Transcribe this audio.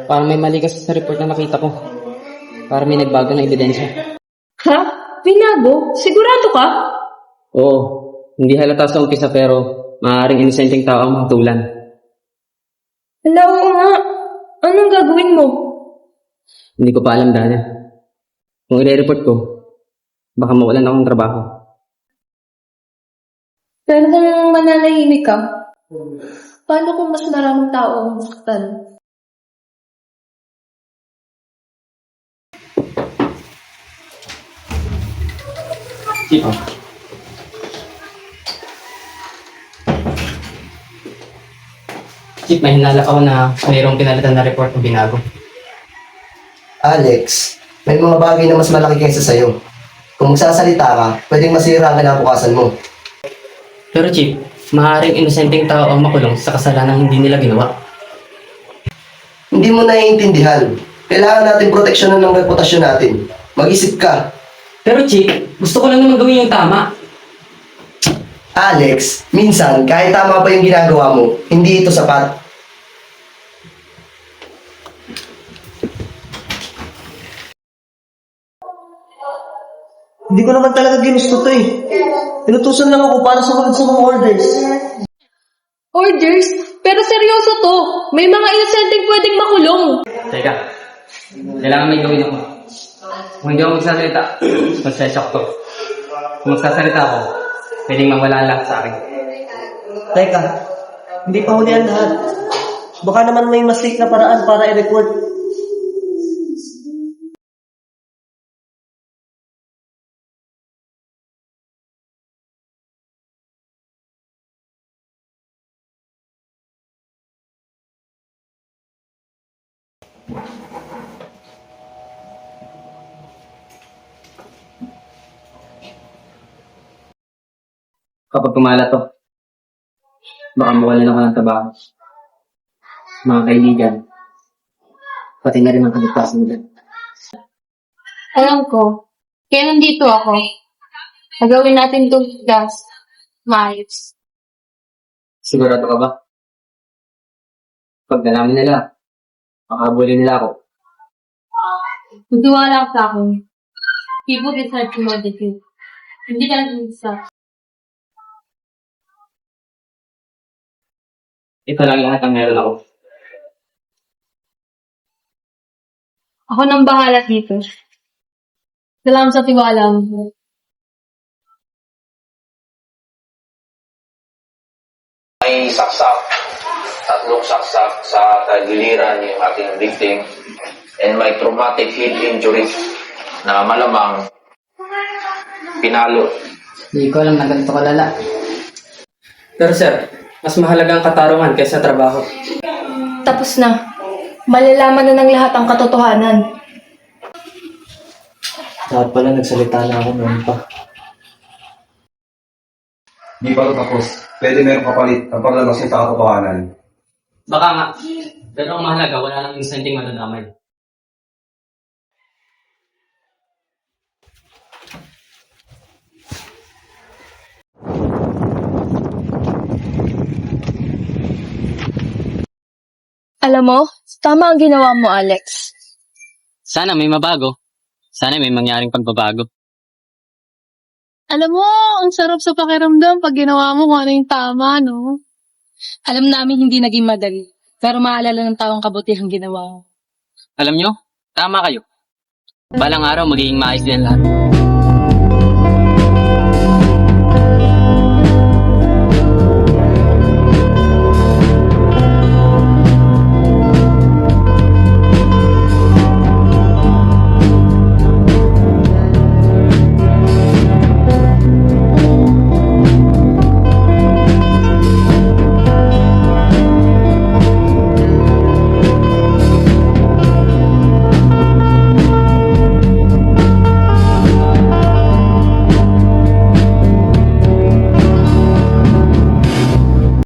Parang may mali kasi sa report na nakita ko. Parang may nagbago na ebidensya. Ha? Binago? Sigurado ka? Oo, hindi halata sa umpisa pero maaaring inosenteng tao ang mahatulan. Alam mo nga. Anong gagawin mo? Hindi ko pa alam, Dana. Kung i-report ko, baka mawalan akong trabaho. Pero kung mananahimik ka, paano kung mas maraming tao ang masaktan? Chief, Chief, may hinala ako na mayroong pinalitan na report na binago. Alex, may mga bagay na mas malaki kaysa sa'yo. Kung magsasalita ka, pwedeng masira ang kinabukasan mo. Pero Chief, maaaring inosenteng tao ang makulong sa kasalanang hindi nila ginawa. Hindi mo naiintindihan. Kailangan natin proteksyonan ng reputasyon natin. Mag-isip ka. Pero Chief, gusto ko lang naman gawin yung tama. Alex, minsan, kahit tama pa yung ginagawa mo, hindi ito sapat. Hindi ko naman talaga ginusto to eh. Tinutusan lang ako para sumunod sa mga orders. Orders? Pero seryoso to. May mga inosenteng pwedeng makulong. Teka, kailangan may gawin ako. Kung hindi ako magsasalita, magsashock to. Kung magsasalita ako, pwedeng mawala ang lahat sa akin. Teka, hindi pa huli ang lahat. Baka naman may mas safe na paraan para i-report. Kapag kumala to, baka mawalan ako ng trabaho. Mga kaibigan, pati na rin ang kaligtasan nila. Alam ko, kaya nandito ako. Nagawin natin itong gas. Maayos. Sigurado ka ba? Pag nalaman nila, makabuli nila ako. Magtiwala ka sa akin. People decide to know the truth. Hindi ka nag-isa. Ito lang lahat ang meron ako. Ako nang bahala dito. Salamat sa tiwala mo. May saksak, tatlong saksak sa tagiliran yung ating victim and may traumatic head injuries na malamang pinalo. Hindi ko alam na ganito kalala. Pero sir, mas mahalaga ang katarungan kaysa trabaho. Tapos na. Malalaman na ng lahat ang katotohanan. Dapat pala nagsalita na ako noon pa. Hindi pa ito tapos. Pwede meron kapalit ang paglalabas ng katotohanan. Baka nga, pero ang mahalaga, wala nang insenting madadamay. Alam mo, tama ang ginawa mo, Alex. Sana may mabago. Sana may mangyaring pagbabago. Alam mo, ang sarap sa pakiramdam pag ginawa mo kung ano yung tama, no? Alam namin hindi naging madali, pero maalala ng taong kabutihang ginawa mo. Alam nyo, tama kayo. Balang araw magiging maayos din lahat.